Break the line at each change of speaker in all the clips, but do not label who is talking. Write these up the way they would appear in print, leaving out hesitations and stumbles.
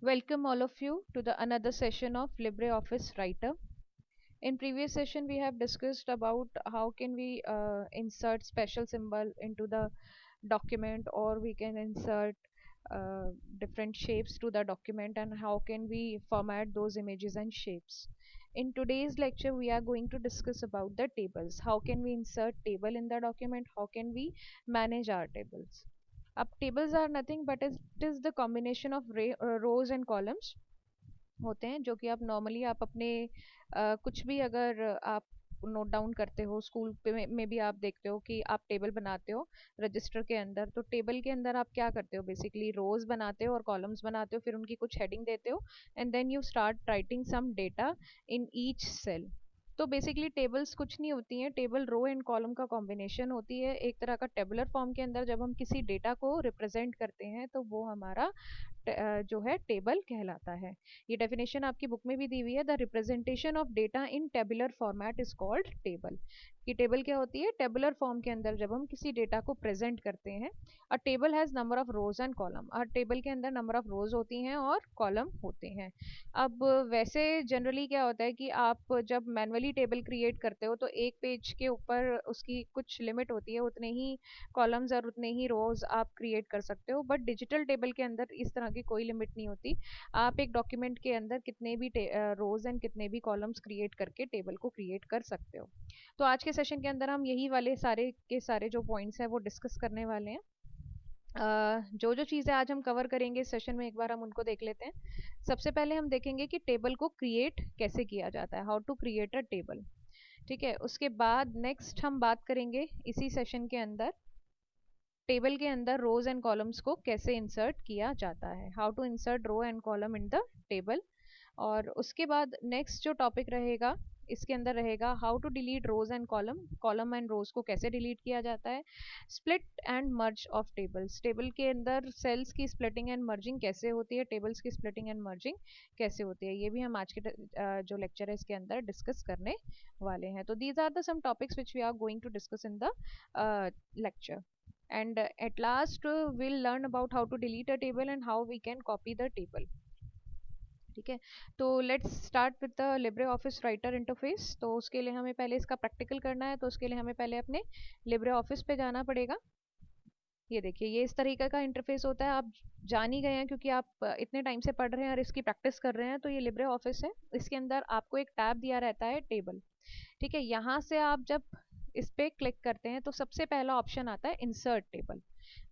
Welcome all of you to the another session of LibreOffice Writer. In previous session we have discussed about how can we insert special symbol into the document, or we can insert different shapes to the document, and how can we format those images and shapes. In today's lecture we are going to discuss about the tables. How can we insert table in the document? How can we manage our tables? अब tables are nothing but it is the combination of rows and columns होते हैं, जो कि आप normally आप अपने कुछ भी अगर आप नोट डाउन करते हो स्कूल में भी आप देखते हो कि आप टेबल बनाते हो रजिस्टर के अंदर। तो टेबल के अंदर आप क्या करते हो, बेसिकली रोज बनाते हो और कॉलम्स बनाते हो, फिर उनकी कुछ हेडिंग देते हो and then you start writing some data in each cell. तो बेसिकली टेबल्स कुछ नहीं होती हैं, टेबल रो एंड कॉलम का कॉम्बिनेशन होती है। एक तरह का टेबुलर फॉर्म के अंदर जब हम किसी डेटा को रिप्रेजेंट करते हैं तो वो हमारा जो है टेबल कहलाता है। ये डेफिनेशन आपकी बुक में भी दी हुई है, the representation of data in tabular format is called table. कि टेबल क्या होती है, टेबुलर फॉर्म के अंदर जब हम किसी डेटा को प्रेजेंट करते हैं। अ table has number of rose and column, और टेबल के अंदर नंबर ऑफ रोज होती हैं और कॉलम होते हैं। अब वैसे जनरली क्या होता है कि आप जब मैनुअली टेबल क्रिएट करते हो तो एक पेज के ऊपर उसकी कुछ लिमिट होती है, उतने ही कॉलम्स और उतने ही रोज आप क्रिएट कर सकते हो। बट डिजिटल टेबल के अंदर इस तरह की कोई लिमिट नहीं होती। आप एक डॉक्यूमेंट के अंदर कितने भी रोज एंड कितने भी कॉलम्स क्रिएट करके टेबल को क्रिएट कर सकते हो। तो आज के सेशन के अंदर हम यही वाले सारे के सारे जो पॉइंट्स हैं वो डिस्कस करने वाले हैं। जो जो चीज़ें आज हम कवर करेंगे इस सेशन में, एक बार हम उनको देख लेते हैं। सबसे पहले हम देखेंगे कि टेबल को क्रिएट कैसे किया जाता है, how to create a table. ठीक है, उसके बाद नेक्स्ट हम बात करेंगे इसी सेशन के अंदर टेबल के अंदर रोज एंड कॉलम्स को कैसे इंसर्ट किया जाता है, how to insert row and column in the table. और उसके बाद नेक्स्ट जो टॉपिक रहेगा इसके अंदर रहेगा how to delete rows and column, column and rows को कैसे डिलीट किया जाता है। Split and merge of tables, table के अंदर सेल्स की स्प्लिटिंग एंड मर्जिंग कैसे होती है, टेबल्स की स्प्लिटिंग एंड मर्जिंग कैसे होती है, ये भी हम आज के जो लेक्चर है इसके अंदर डिस्कस करने वाले हैं। तो these are the some topics which we are going to discuss in the lecture. And at last we'll learn about how to delete a table and how we can copy the table. ठीक है, तो let's start with the Libre office writer interface. तो उसके लिए हमें पहले इसका practical करना है, तो उसके लिए हमें पहले अपने लिब्रे ऑफिस पे जाना पड़ेगा। ये देखिए, ये इस तरीके का इंटरफेस होता है। आप जान ही गए हैं क्योंकि आप इतने टाइम से पढ़ रहे हैं और इसकी प्रैक्टिस कर रहे हैं। तो ये लिब्रे ऑफिस है, इसके अंदर आपको एक टैब दिया रहता है टेबल। ठीक है, यहाँ से आप जब इस पे क्लिक करते हैं तो सबसे पहला ऑप्शन आता है इंसर्ट टेबल।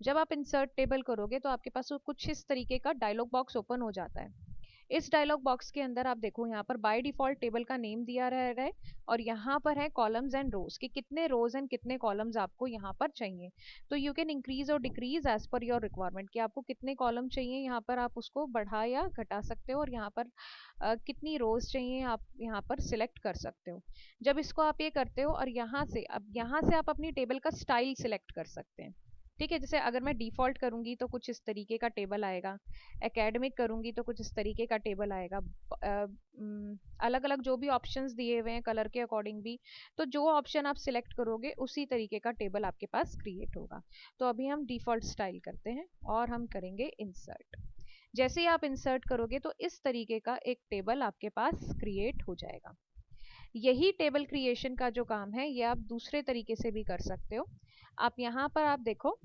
जब आप इंसर्ट टेबल करोगे तो आपके पास कुछ इस तरीके का डायलॉग बॉक्स ओपन हो जाता है। इस डायलॉग बॉक्स के अंदर आप देखो, यहाँ पर बाय डिफॉल्ट टेबल का नेम दिया रह रहा है और यहाँ पर है कॉलम्स एंड रोज कि कितने रोज एंड कितने कॉलम्स आपको यहाँ पर चाहिए। तो यू कैन इंक्रीज और decrease as per your requirement कि आपको कितने कॉलम चाहिए, यहाँ पर आप उसको बढ़ा या घटा सकते हो, और यहाँ पर कितनी रोज चाहिए आप यहाँ पर सिलेक्ट कर सकते हो। जब इसको आप ये करते हो और यहाँ से आप अपनी टेबल का स्टाइल सिलेक्ट कर सकते हैं। ठीक है, जैसे अगर मैं डिफॉल्ट करूंगी तो कुछ इस तरीके का टेबल आएगा, एकेडमिक करूंगी तो कुछ इस तरीके का टेबल आएगा। अलग अलग जो भी ऑप्शंस दिए हुए हैं कलर के अकॉर्डिंग भी, तो जो ऑप्शन आप सिलेक्ट करोगे उसी तरीके का टेबल आपके पास क्रिएट होगा। तो अभी हम डिफॉल्ट स्टाइल करते हैं और हम करेंगे इंसर्ट। जैसे ही आप इंसर्ट करोगे तो इस तरीके का एक टेबल आपके पास क्रिएट हो जाएगा। यही टेबल क्रिएशन का जो काम है ये आप दूसरे तरीके से भी कर सकते हो। आप यहाँ पर आप देखो,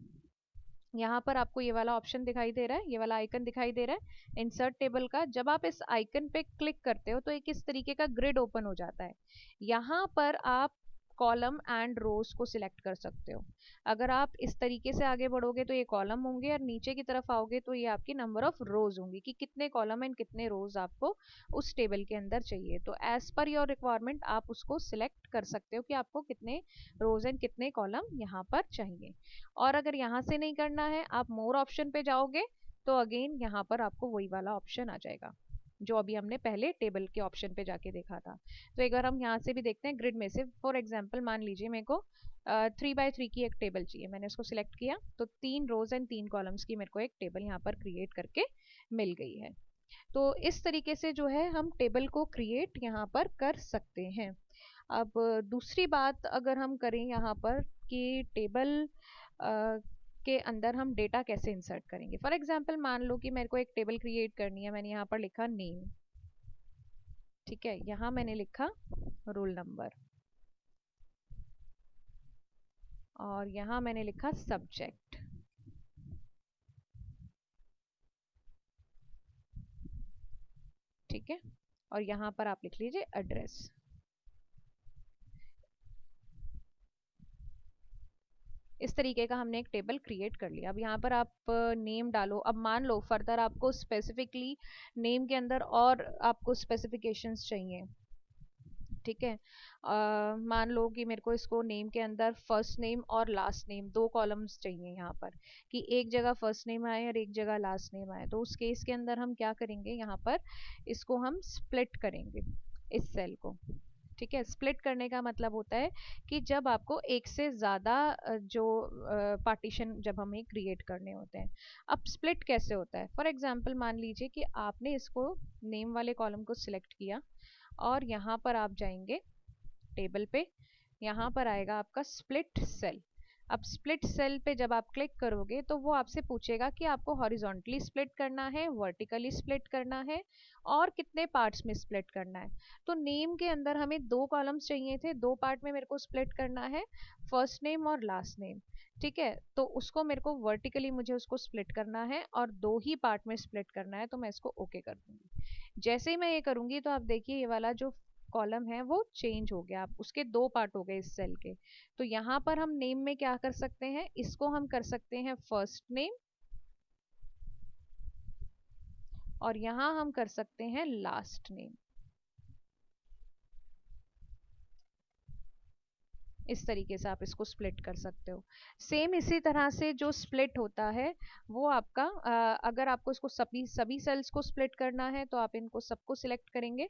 यहाँ पर आपको ये वाला ऑप्शन दिखाई दे रहा है, ये वाला आइकन दिखाई दे रहा है इंसर्ट टेबल का। जब आप इस आइकन पे क्लिक करते हो तो एक इस तरीके का ग्रिड ओपन हो जाता है। यहाँ पर आप कॉलम एंड रोज को सिलेक्ट कर सकते हो। अगर आप इस तरीके से आगे बढ़ोगे तो ये कॉलम होंगे, और नीचे की तरफ आओगे तो ये आपकी नंबर ऑफ रोज होंगी कि कितने कॉलम एंड कितने रोज आपको उस टेबल के अंदर चाहिए। तो एज पर योर रिक्वायरमेंट आप उसको सिलेक्ट कर सकते हो कि आपको कितने रोज एंड कितने कॉलम यहाँ पर चाहिए। और अगर यहाँ से नहीं करना है, आप मोर ऑप्शन पे जाओगे तो अगेन यहाँ पर आपको वही वाला ऑप्शन आ जाएगा जो अभी हमने पहले टेबल के ऑप्शन पे जाके देखा था। तो एक बार हम यहाँ से भी देखते हैं ग्रिड में से। फॉर एग्जाम्पल मान लीजिए मेरे को 3x3 की एक टेबल चाहिए, मैंने इसको सिलेक्ट किया तो 3 रोज एंड 3 कॉलम्स की मेरे को एक टेबल यहाँ पर क्रिएट करके मिल गई है। तो इस तरीके से जो है हम टेबल को क्रिएट यहाँ पर कर सकते हैं। अब दूसरी बात अगर हम करें यहाँ पर कि टेबल के अंदर हम डेटा कैसे इंसर्ट करेंगे। फॉर एग्जांपल मान लो कि मेरे को एक टेबल क्रिएट करनी है, मैंने यहाँ पर लिखा नेम, ठीक है, यहाँ मैंने लिखा रोल नंबर और यहाँ मैंने लिखा सब्जेक्ट, ठीक है, और यहाँ पर आप लिख लीजिए एड्रेस। इस तरीके का हमने एक टेबल क्रिएट कर लिया। अब यहाँ पर आप नेम डालो। अब मान लो फर्दर आपको स्पेसिफिकली नेम के अंदर और आपको स्पेसिफिकेशंस चाहिए, ठीक है। मान लो कि मेरे को इसको नेम के अंदर फर्स्ट नेम और लास्ट नेम दो कॉलम्स चाहिए यहाँ पर, कि एक जगह फर्स्ट नेम आए और एक जगह लास्ट नेम आए। तो उस केस के अंदर हम क्या करेंगे, यहाँ पर इसको हम स्प्लिट करेंगे इस सेल को, ठीक है। स्प्लिट करने का मतलब होता है कि जब आपको एक से ज़्यादा जो पार्टीशन जब हमें क्रिएट करने होते हैं। अब स्प्लिट कैसे होता है, फॉर एग्जांपल मान लीजिए कि आपने इसको नेम वाले कॉलम को सिलेक्ट किया और यहाँ पर आप जाएंगे टेबल पे, यहाँ पर आएगा आपका स्प्लिट सेल। अब स्प्लिट सेल पे जब आप क्लिक करोगे तो वो आपसे पूछेगा कि आपको हॉरिजॉन्टली स्प्लिट करना है, वर्टिकली स्प्लिट करना है और कितने पार्ट्स में स्प्लिट करना है। तो नेम के अंदर हमें दो कॉलम्स चाहिए थे, दो पार्ट में मेरे को स्प्लिट करना है, फर्स्ट नेम और लास्ट नेम, ठीक है। तो उसको मेरे को वर्टिकली मुझे उसको स्प्लिट करना है और दो ही पार्ट में स्प्लिट करना है, तो मैं इसको ओके कर दूंगी। जैसे ही मैं ये करूंगी तो आप देखिए ये वाला जो कॉलम है वो चेंज हो गया, उसके दो पार्ट हो गए इस सेल के। तो यहाँ पर हम नेम में क्या कर सकते हैं, इसको हम कर सकते हैं फर्स्ट नेम और यहाँ हम कर सकते हैं लास्ट नेम। इस तरीके से आप इसको स्प्लिट कर सकते हो। सेम इसी तरह से जो स्प्लिट होता है वो आपका अगर आपको इसको सभी सभी सेल्स को स्प्लिट करना है तो आप इनको सबको सिलेक्ट करेंगे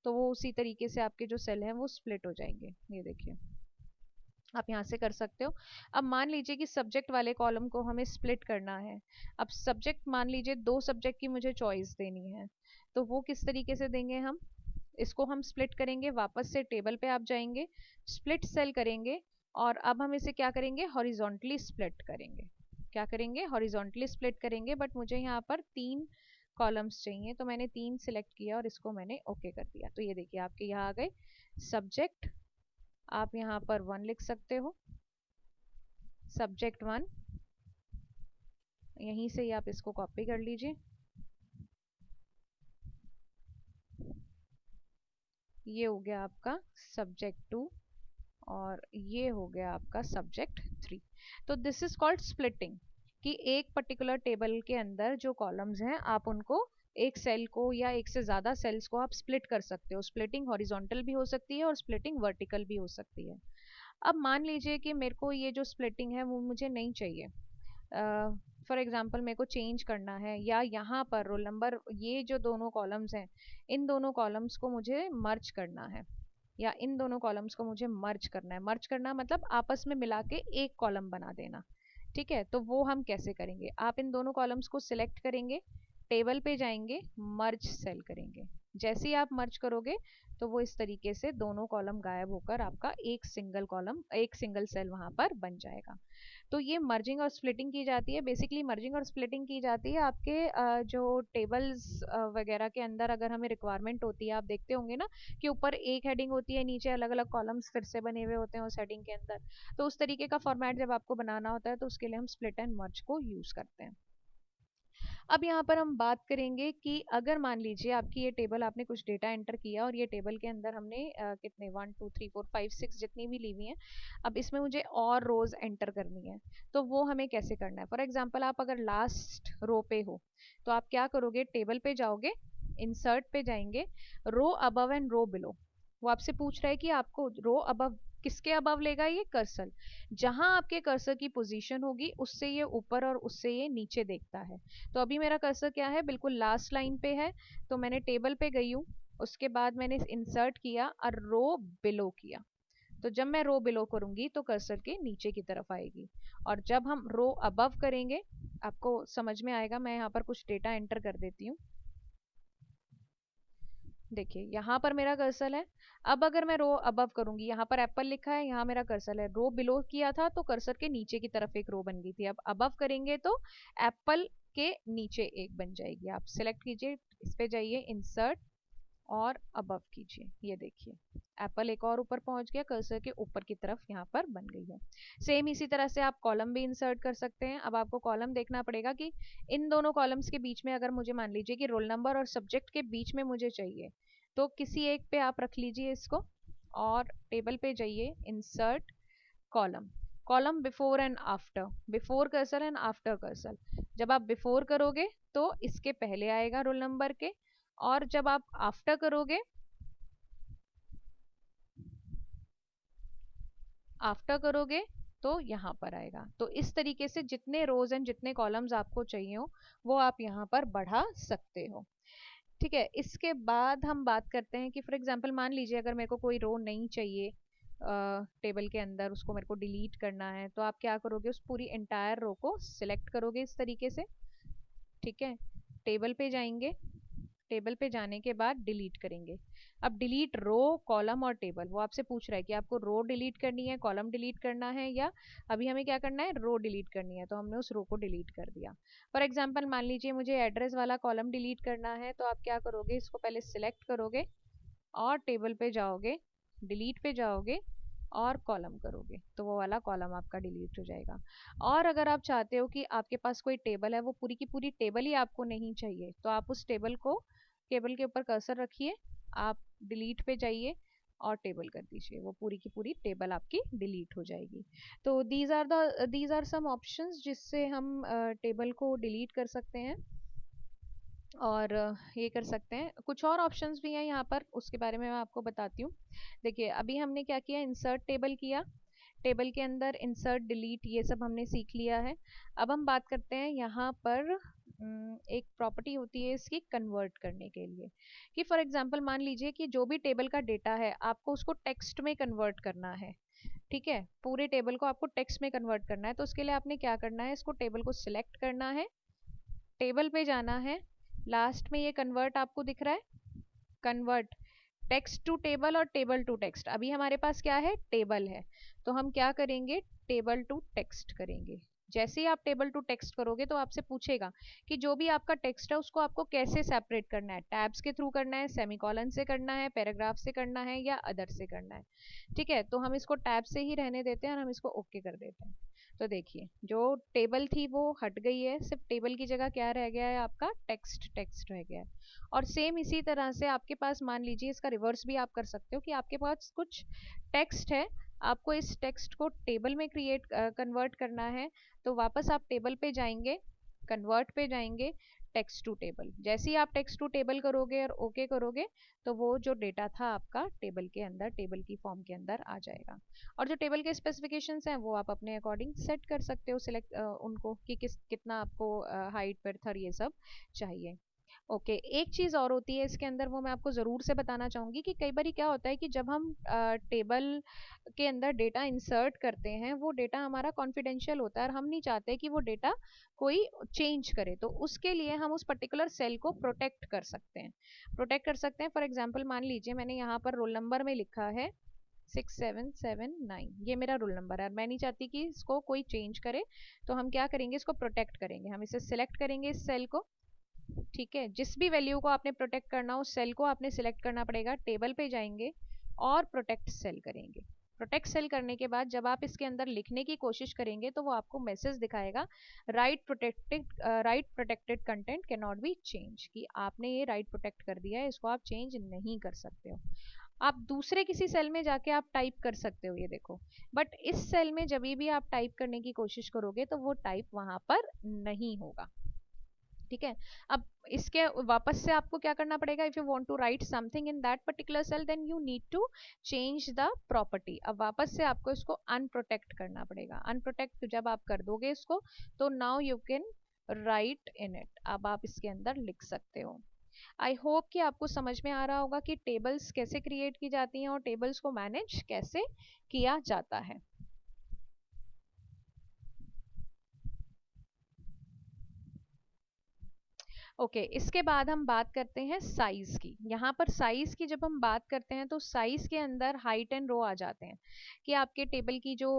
तो वो उसी तरीके से आपके जो सेल हैं वो स्प्लिट हो जाएंगे। ये देखिए आप यहाँ से कर सकते हो। अब मान लीजिए कि सब्जेक्ट वाले कॉलम को हमें स्प्लिट करना है। अब सब्जेक्ट मान लीजिए दो सब्जेक्ट की मुझे चॉइस देनी है, तो वो किस तरीके से देंगे, हम इसको हम स्प्लिट करेंगे, वापस से टेबल पे आप जाएंगे, स्प्लिट सेल करेंगे और अब हम इसे क्या करेंगे, हॉरिजॉन्टली स्प्लिट करेंगे। क्या करेंगे, हॉरिजॉन्टली स्प्लिट करेंगे। बट मुझे यहाँ पर तीन कॉलम्स चाहिए तो मैंने तीन सिलेक्ट किया और इसको मैंने ओके कर दिया। तो ये देखिए आपके यहाँ आ गए सब्जेक्ट, आप यहाँ पर 1 लिख सकते हो, सब्जेक्ट 1, यहीं से ही आप इसको कॉपी कर लीजिए। ये हो गया आपका सब्जेक्ट 2 और ये हो गया आपका सब्जेक्ट 3। तो दिस इज कॉल्ड स्प्लिटिंग, कि एक पर्टिकुलर टेबल के अंदर जो कॉलम्स हैं आप उनको एक सेल को या एक से ज़्यादा सेल्स को आप स्प्लिट कर सकते हो। स्प्लिटिंग हॉरिजॉन्टल भी हो सकती है और स्प्लिटिंग वर्टिकल भी हो सकती है। अब मान लीजिए कि मेरे को ये जो स्प्लिटिंग है वो मुझे नहीं चाहिए, फॉर एग्जांपल मेरे को चेंज करना है, या यहाँ पर रोल नंबर ये जो दोनों कॉलम्स हैं इन दोनों कॉलम्स को मुझे मर्ज करना है, या इन दोनों कॉलम्स को मुझे मर्ज करना है। मर्ज करना मतलब आपस में मिला के एक कॉलम बना देना, ठीक है। तो वो हम कैसे करेंगे, आप इन दोनों कॉलम्स को सिलेक्ट करेंगे, टेबल पे जाएंगे, मर्ज सेल करेंगे। जैसे ही आप मर्ज करोगे तो वो इस तरीके से दोनों कॉलम गायब होकर आपका एक सिंगल कॉलम, एक सिंगल सेल वहां पर बन जाएगा। तो ये मर्जिंग और स्प्लिटिंग की जाती है। बेसिकली मर्जिंग और स्प्लिटिंग की जाती है आपके जो टेबल्स वगैरह के अंदर अगर हमें रिक्वायरमेंट होती है। आप देखते होंगे ना कि ऊपर एक हेडिंग होती है, नीचे अलग अलग कॉलम्स फिर से बने हुए होते हैं उस हेडिंग के अंदर। तो उस तरीके का फॉर्मेट जब आपको बनाना होता है तो उसके लिए हम स्प्लिट एंड मर्ज को यूज करते हैं। अब यहाँ पर हम बात करेंगे कि अगर मान लीजिए आपकी ये टेबल, आपने कुछ डेटा एंटर किया और ये टेबल के अंदर हमने कितने 1 2 3 4 5 6 जितनी भी ली हुई हैं, अब इसमें मुझे और रोज एंटर करनी है। तो वो हमें कैसे करना है, फॉर एग्जाम्पल आप अगर लास्ट रो पे हो तो आप क्या करोगे, टेबल पे जाओगे, इंसर्ट पे जाएंगे, रो अबव एंड रो बिलो। वो आपसे पूछ रहा है कि आपको रो अबव किसके अबव लेगा, ये कर्सर जहां आपके कर्सर की पोजीशन होगी उससे ये ऊपर और उससे ये नीचे देखता है। तो अभी मेरा कर्सर क्या है, बिल्कुल लास्ट लाइन पे है। तो मैंने टेबल पे गई हूँ, उसके बाद मैंने इंसर्ट किया और रो बिलो किया। तो जब मैं रो बिलो करूंगी तो कर्सर के नीचे की तरफ आएगी, और जब हम रो अबव करेंगे आपको समझ में आएगा। मैं यहाँ पर कुछ डेटा एंटर कर देती हूँ। देखिए यहाँ पर मेरा कर्सर है। अब अगर मैं रो अबव करूंगी, यहाँ पर एप्पल लिखा है, यहाँ मेरा कर्सर है। रो बिलो किया था तो कर्सर के नीचे की तरफ एक रो बन गई थी, अब अबव करेंगे तो एप्पल के नीचे एक बन जाएगी। आप सिलेक्ट कीजिए, इस पे जाइए, इंसर्ट और अबव कीजिए, ये देखिए एप्पल एक और ऊपर पहुंच गया, कर्सर के ऊपर की तरफ यहाँ पर बन गई है। सेम इसी तरह से आप कॉलम भी इंसर्ट कर सकते हैं। अब आपको कॉलम देखना पड़ेगा कि इन दोनों कॉलम्स के बीच में, अगर मुझे मान लीजिए कि रोल नंबर और सब्जेक्ट के बीच में मुझे चाहिए, तो किसी एक पे आप रख लीजिए इसको और टेबल पे जाइए, insert column, column before and after, before cursor and after cursor. जब आप बिफोर करोगे तो इसके पहले आएगा रोल नंबर के, और जब आप आफ्टर करोगे, आफ्टर करोगे तो यहाँ पर आएगा। तो इस तरीके से जितने रोज एंड जितने कॉलम्स आपको चाहिए हो वो आप यहाँ पर बढ़ा सकते हो। ठीक है, इसके बाद हम बात करते हैं कि फॉर एग्जांपल मान लीजिए अगर मेरे को कोई रो नहीं चाहिए टेबल के अंदर, उसको मेरे को डिलीट करना है, तो आप क्या करोगे, उस पूरी एंटायर रो को सिलेक्ट करोगे इस तरीके से। ठीक है, टेबल पे जाएंगे, टेबल पे जाने के बाद डिलीट करेंगे। अब डिलीट रो, कॉलम और टेबल, वो आपसे पूछ रहा है कि आपको रो डिलीट करनी है, कॉलम डिलीट करना है, या अभी हमें क्या करना है, रो डिलीट करनी है, तो हमने उस रो को डिलीट कर दिया। फॉर एग्जांपल मान लीजिए मुझे एड्रेस वाला कॉलम डिलीट करना है, तो आप क्या करोगे, इसको पहले सिलेक्ट करोगे और टेबल पे जाओगे, डिलीट पे जाओगे और कॉलम करोगे, तो वो वाला कॉलम आपका डिलीट हो जाएगा। और अगर आप चाहते हो कि आपके पास कोई टेबल है, वो पूरी की पूरी टेबल ही आपको नहीं चाहिए, तो आप उस टेबल को, टेबल के ऊपर कर्सर रखिए, आप डिलीट पे जाइए और टेबल कर दीजिए, वो पूरी की पूरी टेबल आपकी डिलीट हो जाएगी। तो दीज आर सम ऑप्शंस जिससे हम टेबल को डिलीट कर सकते हैं और ये कर सकते हैं। कुछ और ऑप्शंस भी हैं यहाँ पर, उसके बारे में मैं आपको बताती हूँ। देखिए अभी हमने क्या किया, इंसर्ट टेबल किया, टेबल के अंदर इंसर्ट डिलीट ये सब हमने सीख लिया है। अब हम बात करते हैं यहाँ पर एक प्रॉपर्टी होती है इसकी कन्वर्ट करने के लिए, कि फॉर एग्जांपल मान लीजिए कि जो भी टेबल का डेटा है आपको उसको टेक्स्ट में कन्वर्ट करना है। ठीक है, पूरे टेबल को आपको टेक्स्ट में कन्वर्ट करना है, तो उसके लिए आपने क्या करना है, इसको टेबल को सिलेक्ट करना है, टेबल पे जाना है, लास्ट में ये कन्वर्ट आपको दिख रहा है, कन्वर्ट टेक्स्ट टू टेबल और टेबल टू टेक्स्ट। अभी हमारे पास क्या है, टेबल है, तो हम क्या करेंगे, टेबल टू टेक्स्ट करेंगे। जैसे ही आप टेबल टू टेक्स्ट करोगे तो आपसे पूछेगा कि जो भी आपका टेक्स्ट है उसको आपको कैसे सेपरेट करना है, टैब्स के थ्रू करना है, सेमीकोलन से करना है, पैराग्राफ से करना है, या अदर से करना है। ठीक है, तो हम इसको टैब से ही रहने देते हैं और हम इसको ओके कर देते हैं। तो देखिए जो टेबल थी वो हट गई है, सिर्फ टेबल की जगह क्या रह गया है, आपका टेक्स्ट, टेक्स्ट रह गया है। और सेम इसी तरह से आपके पास मान लीजिए, इसका रिवर्स भी आप कर सकते हो, कि आपके पास कुछ टेक्स्ट है, आपको इस टेक्स्ट को टेबल में कन्वर्ट करना है, तो वापस आप टेबल पे जाएंगे, कन्वर्ट पे जाएंगे, टेक्स्ट टू टेबल। जैसे ही आप टेक्स्ट टू टेबल करोगे और ओके करोगे तो वो जो डेटा था आपका टेबल के अंदर, टेबल की फॉर्म के अंदर आ जाएगा। और जो टेबल के स्पेसिफिकेशंस हैं वो आप अपने अकॉर्डिंग सेट कर सकते हो, सिलेक्ट उनको कि कितना आपको हाइट, विड्थ और ये सब चाहिए। ओके, एक चीज और होती है इसके अंदर, वो मैं आपको जरूर से बताना चाहूंगी कि कई बार क्या होता है कि जब हम टेबल के अंदर डेटा इंसर्ट करते हैं, वो डेटा हमारा कॉन्फिडेंशियल होता है और हम नहीं चाहते कि वो डेटा कोई चेंज करे, तो उसके लिए हम उस पर्टिकुलर सेल को प्रोटेक्ट कर सकते हैं, प्रोटेक्ट कर सकते हैं। फॉर एग्जाम्पल मान लीजिए मैंने यहाँ पर रोल नंबर में लिखा है 6779, ये मेरा रोल नंबर है, मैं नहीं चाहती कि इसको कोई चेंज करे, तो हम क्या करेंगे, इसको प्रोटेक्ट करेंगे, हम इसे सिलेक्ट करेंगे इस सेल को। ठीक है, जिस भी वैल्यू को आपने प्रोटेक्ट करना हो, उस सेल को आपने सिलेक्ट करना पड़ेगा, टेबल पे जाएंगे और प्रोटेक्ट सेल करेंगे। प्रोटेक्ट सेल करने के बाद जब आप इसके अंदर लिखने की कोशिश करेंगे तो वो आपको मैसेज दिखाएगा, right protected content can not be change, कि आपने ये राइट प्रोटेक्ट कर दिया है, इसको आप चेंज नहीं कर सकते हो। आप दूसरे किसी सेल में जाके आप टाइप कर सकते हो, ये देखो, बट इस सेल में जब भी आप टाइप करने की कोशिश करोगे तो वो टाइप वहां पर नहीं होगा। ठीक है, अब इसके वापस से आपको क्या करना पड़ेगा, if you want to write something in that particular cell then you need to change the property. अब वापस से आपको इसको अनप्रोटेक्ट करना पड़ेगा, अनप्रोटेक्ट जब आप कर दोगे इसको, तो now you can write in it, अब आप इसके अंदर लिख सकते हो। आई होप कि आपको समझ में आ रहा होगा कि टेबल्स कैसे क्रिएट की जाती हैं और टेबल्स को मैनेज कैसे किया जाता है। ओके, इसके बाद हम बात करते हैं साइज की। यहाँ पर साइज की जब हम बात करते हैं तो साइज के अंदर हाइट एंड रो आ जाते हैं कि आपके टेबल की जो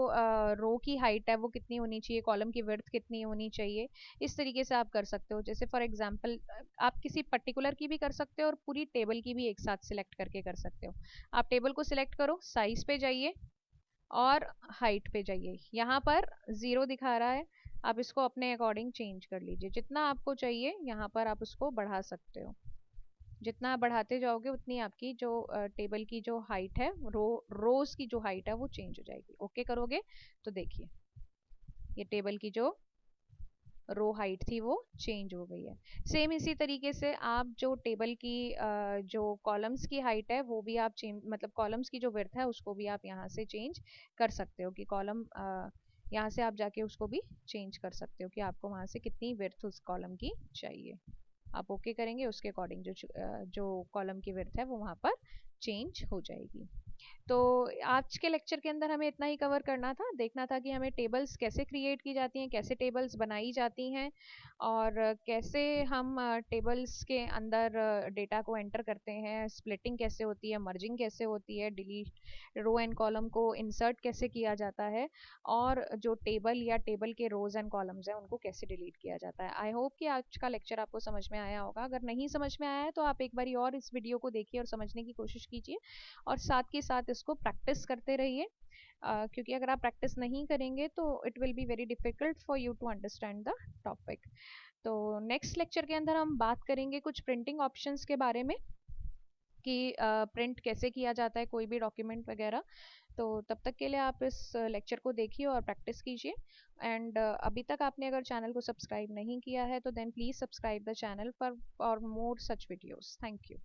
रो की हाइट है वो कितनी होनी चाहिए, कॉलम की विड्थ कितनी होनी चाहिए। इस तरीके से आप कर सकते हो। जैसे फॉर एग्जांपल आप किसी पर्टिकुलर की भी कर सकते हो और पूरी टेबल की भी एक साथ सिलेक्ट करके कर सकते हो। आप टेबल को सिलेक्ट करो, साइज पे जाइए और हाइट पे जाइए। यहाँ पर 0 दिखा रहा है, आप इसको अपने अकॉर्डिंग चेंज कर लीजिए। जितना आपको चाहिए यहाँ पर आप उसको बढ़ा सकते हो। जितना आप बढ़ाते जाओगे उतनी आपकी जो टेबल की जो हाइट है, रोज की जो हाइट है वो चेंज हो जाएगी। ओके करोगे तो देखिए ये टेबल की जो रो हाइट थी वो चेंज हो गई है। सेम इसी तरीके से आप जो टेबल की जो कॉलम्स की हाइट है वो भी आप चेंज, मतलब कॉलम्स की जो विड्थ है उसको भी आप यहाँ से चेंज कर सकते हो कि कॉलम यहाँ से आप जाके उसको भी चेंज कर सकते हो कि आपको वहाँ से कितनी विड्थ उस कॉलम की चाहिए। आप ओके करेंगे उसके अकॉर्डिंग जो कॉलम की विड्थ है वो वहाँ पर चेंज हो जाएगी। तो आज के लेक्चर के अंदर हमें इतना ही कवर करना था। देखना था कि हमें टेबल्स कैसे क्रिएट की जाती हैं, कैसे टेबल्स बनाई जाती हैं और कैसे हम टेबल्स के अंदर डेटा को एंटर करते हैं, स्प्लिटिंग कैसे होती है, मर्जिंग कैसे होती है, डिलीट रो एंड कॉलम को इंसर्ट कैसे किया जाता है और जो टेबल या टेबल के रोज एंड कॉलम्स हैं उनको कैसे डिलीट किया जाता है। आई होप कि आज का लेक्चर आपको समझ में आया होगा। अगर नहीं समझ में आया है तो आप एक बारी और इस वीडियो को देखिए और समझने की कोशिश कीजिए और साथ के साथ इसको प्रैक्टिस करते रहिए। क्योंकि अगर आप प्रैक्टिस नहीं करेंगे तो it will be very difficult for you to understand the topic. तो नेक्स्ट लेक्चर के अंदर हम बात करेंगे कुछ प्रिंटिंग ऑप्शंस के बारे में कि प्रिंट कैसे किया जाता है कोई भी डॉक्यूमेंट वगैरह। तो तब तक के लिए आप इस लेक्चर को देखिए और प्रैक्टिस कीजिए। एंड अभी तक आपने अगर चैनल को सब्सक्राइब नहीं किया है तो then please subscribe the channel for more such videos. Thank you.